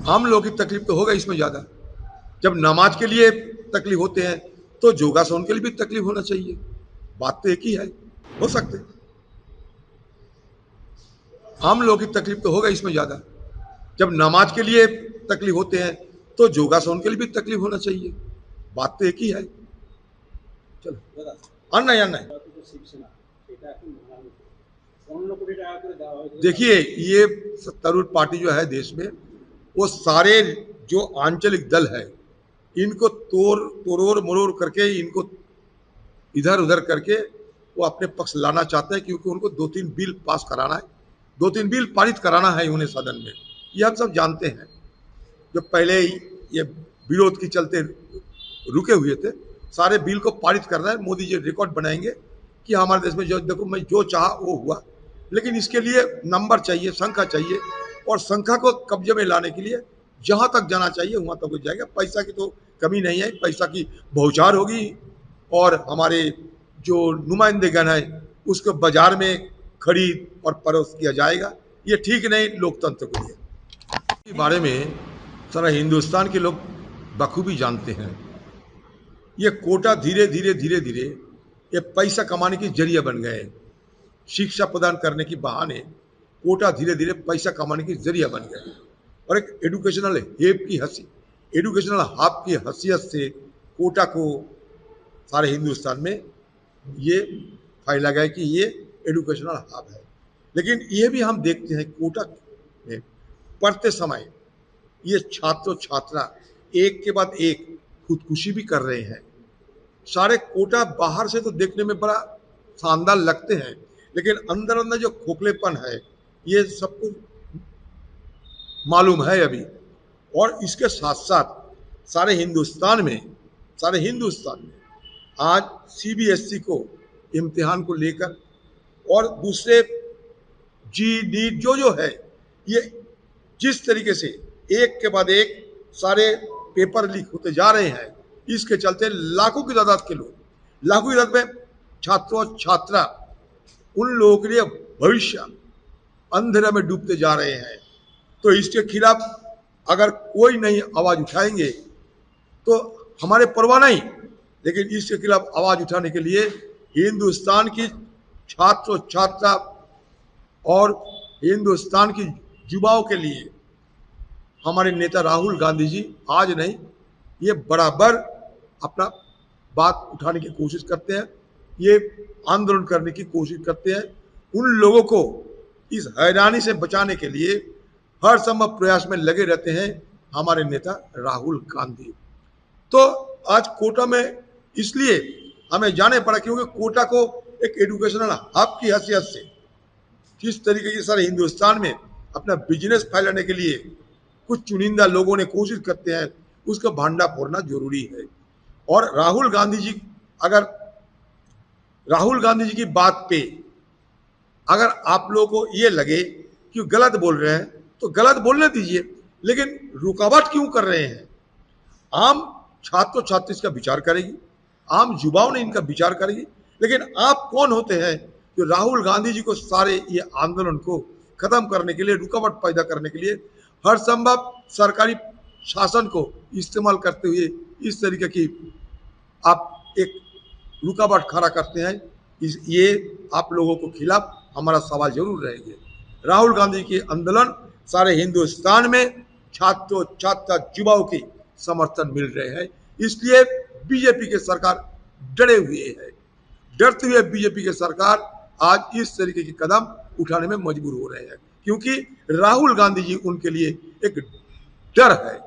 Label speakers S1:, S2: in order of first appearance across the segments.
S1: आम लोगों की तकलीफ तो होगा इसमें ज़्यादा। जब नमाज के लिए तकलीफ होते हैं तो योगासन के लिए भी तकलीफ होना चाहिए। बात तो एक ही है, हो सकते। आम लोगों की तकलीफ तो होगा इसमें ज़्यादा। जब नमाज के लिए तकलीफ होते हैं तो योगासन के लिए भी तकलीफ होना चाहिए। बात तो एक ही है। चलो अन्य अन्य देखिए, ये सत्तारूढ़ पार्टी जो है देश में, वो सारे जो आंचलिक दल है इनको तोड़ मरोड़ करके, इनको इधर उधर करके वो अपने पक्ष लाना चाहते हैं, क्योंकि उनको 2-3 बिल पास कराना है, 2-3 बिल पारित कराना है उन्हें सदन में। ये हम सब जानते हैं। जो पहले ये विरोध के चलते रुके हुए थे, सारे बिल को पारित करना है। मोदी जी रिकॉर्ड बनाएंगे कि हमारे देश में जो देखो मैं जो चाहा वो हुआ। लेकिन इसके लिए नंबर चाहिए, संख्या चाहिए, और संख्या को कब्जे में लाने के लिए जहां तक जाना चाहिए वहां तक हो जाएगा। पैसा की तो कमी नहीं है, पैसा की बहुचार होगी, और हमारे जो नुमाइंदेगण है उसको बाजार में खरीद और परोस किया जाएगा। ये ठीक नहीं लोकतंत्र के लिए। के बारे में सारा हिंदुस्तान के लोग बखूबी जानते हैं। ये कोटा धीरे धीरे धीरे धीरे ये पैसा कमाने की जरिया बन गए। शिक्षा प्रदान करने की बहाने कोटा धीरे धीरे पैसा कमाने की जरिया बन गए, और एक एडुकेशनल हब की हैसियत से कोटा को सारे हिंदुस्तान में ये फैला गया कि ये एडुकेशनल हब है। लेकिन ये भी हम देखते हैं कोटा में पढ़ते समय ये छात्र छात्रा एक के बाद एक खुदकुशी भी कर रहे हैं। सारे कोटा बाहर से तो देखने में बड़ा शानदार लगते हैं, लेकिन अंदर अंदर जो खोखलेपन है ये सबको मालूम है अभी। और इसके साथ साथ सारे हिंदुस्तान में आज सीबीएसई को इम्तिहान को लेकर और दूसरे नीट जो है, ये जिस तरीके से एक के बाद एक सारे पेपर लीक होते जा रहे हैं, इसके चलते लाखों की तादाद में छात्र छात्रा उन लोगों के लिए भविष्य अंधेरे में डूबते जा रहे हैं। तो इसके खिलाफ अगर कोई नहीं आवाज उठाएंगे तो हमारे परवाह नहीं। लेकिन इसके खिलाफ आवाज उठाने के लिए हिंदुस्तान की छात्र छात्रा और हिंदुस्तान की युवाओं के लिए हमारे नेता राहुल गांधी जी आज नहीं, ये बराबर अपना बात उठाने की कोशिश करते हैं, ये आंदोलन करने की कोशिश करते हैं। उन लोगों को इस हैरानी से बचाने के लिए हर संभव प्रयास में लगे रहते हैं हमारे नेता राहुल गांधी। तो आज कोटा में इसलिए हमें जाने पड़ा क्योंकि कोटा को एक एजुकेशनल हब की हैसियत से किस तरीके से सारे हिंदुस्तान में अपना बिजनेस फैलाने के लिए कुछ चुनिंदा लोगों ने कोशिश करते हैं, उसका भांडा फोड़ना जरूरी है। और राहुल गांधी जी की बात पे अगर आप लोगों को ये लगे कि गलत बोल रहे हैं तो गलत बोलने दीजिए, लेकिन रुकावट क्यों कर रहे हैं? आम छात्र छात्री इसका विचार करेगी, आम युवाओं ने इनका विचार करेगी। लेकिन आप कौन होते हैं जो राहुल गांधी जी को सारे ये आंदोलन को खत्म करने के लिए, रुकावट पैदा करने के लिए हर संभव सरकारी शासन को इस्तेमाल करते हुए इस तरीके की आप एक रुकावट खड़ा करते हैं? ये आप लोगों को खिलाफ हमारा सवाल जरूर रहेंगे। राहुल गांधी के आंदोलन सारे हिंदुस्तान में छात्रों छात्रा युवाओं की समर्थन मिल रहे हैं, इसलिए बीजेपी के सरकार डरे हुए है। डरते हुए बीजेपी के सरकार आज इस तरीके के कदम उठाने में मजबूर हो रहे हैं, क्योंकि राहुल गांधी जी उनके लिए एक डर है।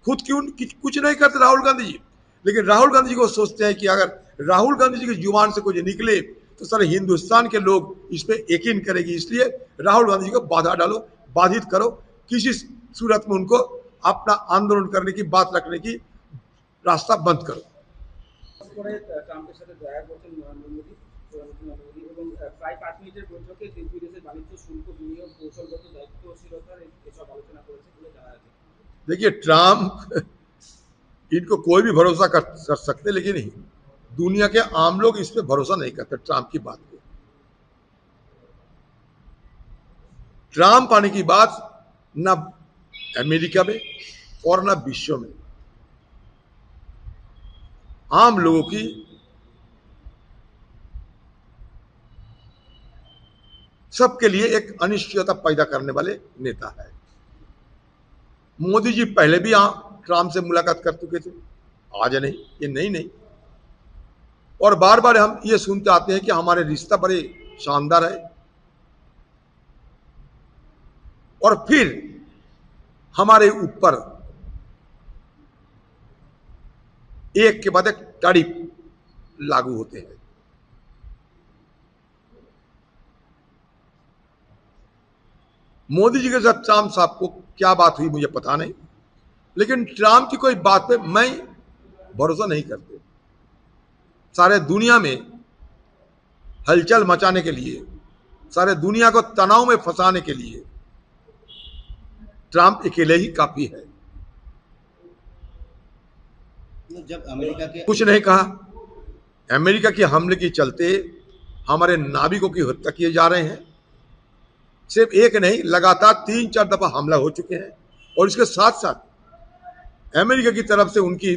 S1: खुद क्यों कुछ नहीं करते राहुल गांधी जी, लेकिन राहुल गांधी जी को सोचते हैं कि अगर राहुल गांधी जी की जुबान से कुछ निकले तो सारे हिंदुस्तान के लोग इस पर यकीन करेंगे। इसलिए राहुल गांधी जी को बाधा डालो, बाधित करो, किसी सूरत में उनको अपना आंदोलन करने की बात रखने की रास्ता बंद करो। देखिए, ट्रम्प इनको कोई भी भरोसा कर सकते, लेकिन दुनिया के आम लोग इस पे भरोसा नहीं करते ट्रम्प की बात को। ट्रम्प आने की बात न अमेरिका में और न विश्व में आम लोगों की सबके लिए एक अनिश्चितता पैदा करने वाले नेता है। मोदी जी पहले भी ट्रंप से मुलाकात कर चुके थे, आज नहीं, ये नहीं। और बार बार हम ये सुनते आते हैं कि हमारे रिश्ता बड़े शानदार है, और फिर हमारे ऊपर एक के बाद एक टैरिफ लागू होते हैं। मोदी जी के साथ ट्रंप साहब को क्या बात हुई मुझे पता नहीं, लेकिन ट्रंप की कोई बात पे मैं भरोसा नहीं करते। सारे दुनिया में हलचल मचाने के लिए, सारे दुनिया को तनाव में फंसाने के लिए ट्रंप अकेले ही काफी है।
S2: जब अमेरिका के
S1: कुछ नहीं कहा, अमेरिका के हमले के चलते हमारे नाविकों की हत्या किए जा रहे हैं। सिर्फ एक नहीं, लगातार 3-4 दफा हमला हो चुके हैं। और इसके साथ साथ अमेरिका की तरफ से, उनकी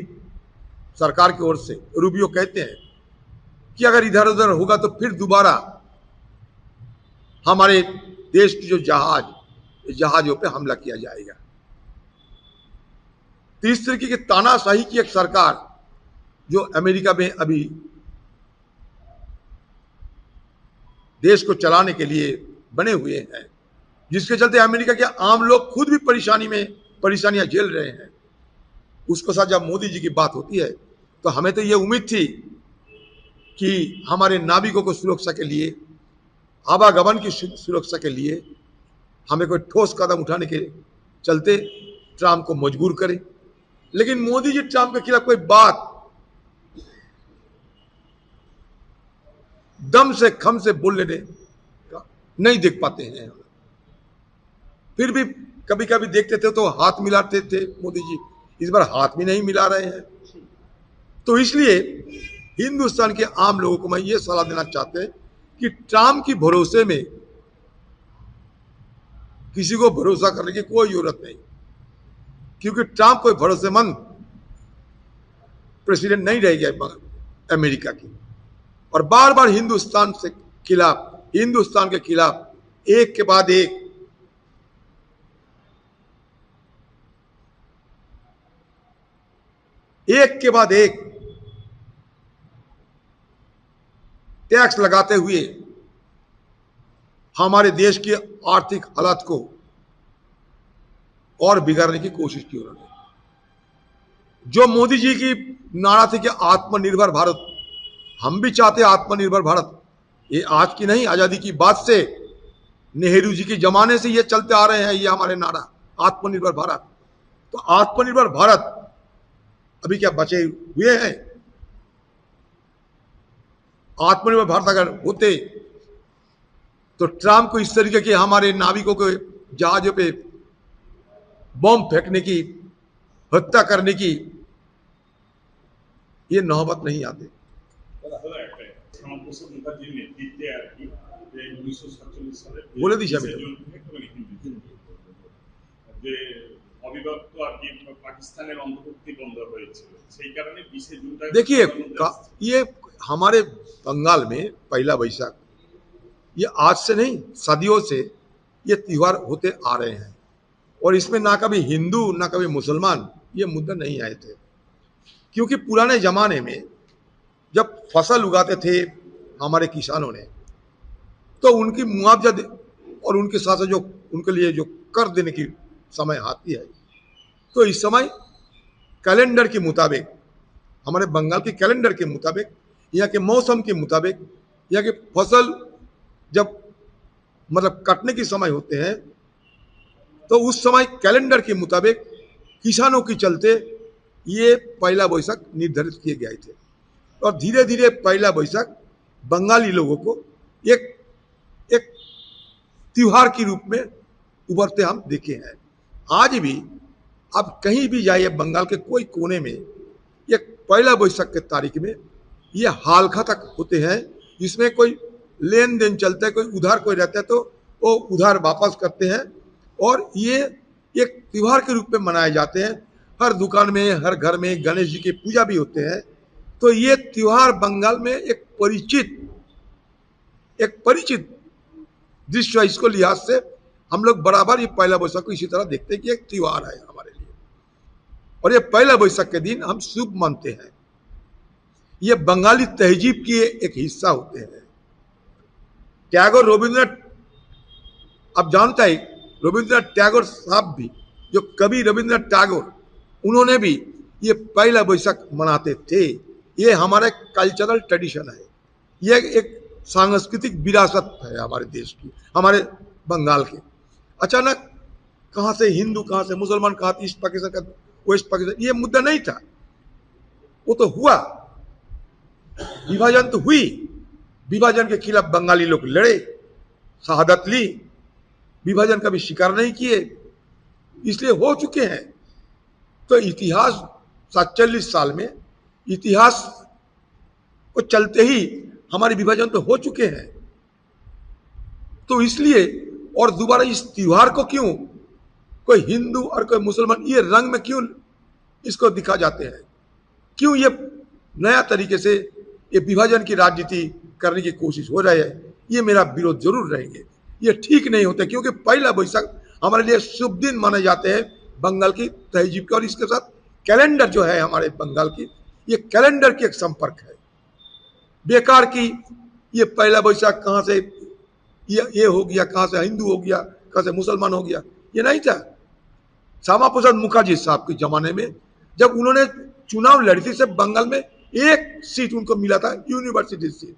S1: सरकार की ओर से रूबियो कहते हैं कि अगर इधर उधर होगा तो फिर दोबारा हमारे देश की जो जहाजों पे हमला किया जाएगा। तो इस तरीके की तानाशाही की एक सरकार जो अमेरिका में अभी देश को चलाने के लिए बने हुए हैं, जिसके चलते अमेरिका के आम लोग खुद भी परेशानियां झेल रहे हैं। उसके साथ जब मोदी जी की बात होती है तो हमें तो ये उम्मीद थी कि हमारे नाविकों को सुरक्षा के लिए, आवागमन की सुरक्षा के लिए हमें कोई ठोस कदम उठाने के चलते ट्रंप को मजबूर करें। लेकिन मोदी जी ट्रंप के खिलाफ कोई बात दम से खम से बोल लेने का नहीं देख पाते हैं। फिर भी कभी कभी देखते थे तो हाथ मिलाते थे मोदी जी, इस बार हाथ भी नहीं मिला रहे हैं। तो इसलिए हिंदुस्तान के आम लोगों को मैं ये सलाह देना चाहते हैं कि ट्रंप की भरोसे में किसी को भरोसा करने की कोई जरूरत नहीं, क्योंकि ट्रंप कोई भरोसेमंद प्रेसिडेंट नहीं रह गया अमेरिका की। और बार बार हिंदुस्तान के खिलाफ एक के बाद एक टैक्स लगाते हुए हमारे देश की आर्थिक हालत को और बिगाड़ने की कोशिश की उन्होंने। जो मोदी जी की नारा थी कि आत्मनिर्भर भारत, हम भी चाहते आत्मनिर्भर भारत। ये आज की नहीं, आजादी की बात से, नेहरू जी के जमाने से ये चलते आ रहे हैं, ये हमारे नारा आत्मनिर्भर भारत। तो आत्मनिर्भर भारत अभी क्या बचे हुए हैं? आत्मनिर्भर भारत अगर होते तो ट्रंप को इस तरीके के हमारे नाविकों के जहाजों पे बम फेंकने की, हत्या करने की ये नौबत नहीं आती। बोले दी देखिए, ये हमारे बंगाल में पहला वैशाख, ये आज से नहीं, सदियों से ये त्योहार होते आ रहे हैं। और इसमें ना कभी हिंदू ना कभी मुसलमान ये मुद्दा नहीं आए थे, क्योंकि पुराने जमाने में जब फसल उगाते थे हमारे किसानों ने, तो उनकी मुआवजा और उनके साथ जो उनके लिए जो कर देने की समय आती है, तो इस समय कैलेंडर के मुताबिक, हमारे बंगाल के कैलेंडर के मुताबिक, यहाँ के मौसम के मुताबिक, यहाँ के फसल जब मतलब कटने के समय होते हैं, तो उस समय कैलेंडर के मुताबिक किसानों के चलते ये पहला वैशाख निर्धारित किए गए थे। और धीरे धीरे पहला वैशाख बंगाली लोगों को एक त्योहार के रूप में उभरते हम देखे हैं। आज भी आप कहीं भी जाइए, बंगाल के कोई कोने में ये पहला वैशाख के तारीख में ये हालखा तक होते हैं, जिसमें कोई लेन देन चलता है, कोई उधार कोई रहता है तो वो उधार वापस करते हैं। और ये एक त्योहार के रूप में मनाए जाते हैं। हर दुकान में, हर घर में गणेश जी की पूजा भी होते हैं। तो ये त्योहार बंगाल में एक परिचित दृश्य है। इसको लिहाज से हम लोग बराबर ये पहला बैसाख को इसी तरह देखते हैं कि एक त्योहार है हमारे लिए, और ये पहला बैसाख के दिन हम शुभ मानते हैं। ये बंगाली तहजीब की एक हिस्सा होते हैं। टैगोर, रविंद्रनाथ, आप जानते हैं रविंद्रनाथ टैगोर साहब भी, जो कवि रविंद्रनाथ टैगोर, उन्होंने भी ये पहला बैसाख मनाते थे। ये हमारे कल्चरल ट्रेडिशन है, ये एक सांस्कृतिक विरासत है हमारे देश की, हमारे बंगाल की। अचानक कहाँ से हिंदू, कहाँ से मुसलमान, कहाँ से ईस्ट पाकिस्तान का वेस्ट पाकिस्तान, ये मुद्दा नहीं था। वो तो हुआ, विभाजन तो हुई, विभाजन के खिलाफ बंगाली लोग लड़े, शहादत ली, विभाजन का भी शिकार नहीं किए, इसलिए हो चुके हैं। तो इतिहास 47 साल में इतिहास को चलते ही हमारे विभाजन तो हो चुके हैं। तो इसलिए और दोबारा इस त्योहार को क्यों कोई हिंदू और कोई मुसलमान ये रंग में क्यों इसको दिखा जाते हैं, क्यों ये नया तरीके से ये विभाजन की राजनीति करने की कोशिश हो रही है, ये मेरा विरोध जरूर रहेंगे। ये ठीक नहीं होता, क्योंकि पहला बैसाख हमारे लिए शुभ दिन माने जाते हैं बंगाल की तहजीब के, और इसके साथ कैलेंडर जो है हमारे बंगाल की, ये कैलेंडर की एक संपर्क है। बेकार की ये पहला बैसाख कहाँ से ये हो गया, कहाँ से हिंदू हो गया, कहाँ से मुसलमान हो गया, ये नहीं था। श्यामा प्रसाद मुखर्जी साहब के जमाने में जब उन्होंने चुनाव लड़ी थी, सिर्फ बंगाल में एक सीट उनको मिला था, यूनिवर्सिटी सीट,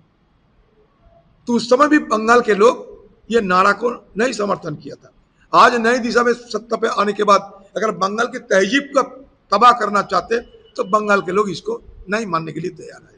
S1: तो उस समय भी बंगाल के लोग ये नारा को नहीं समर्थन किया था। आज नई दिशा में सत्ता पे आने के बाद अगर बंगाल की तहजीब को तबाह करना चाहते तो बंगाल के लोग इसको नहीं मानने के लिए तैयार है।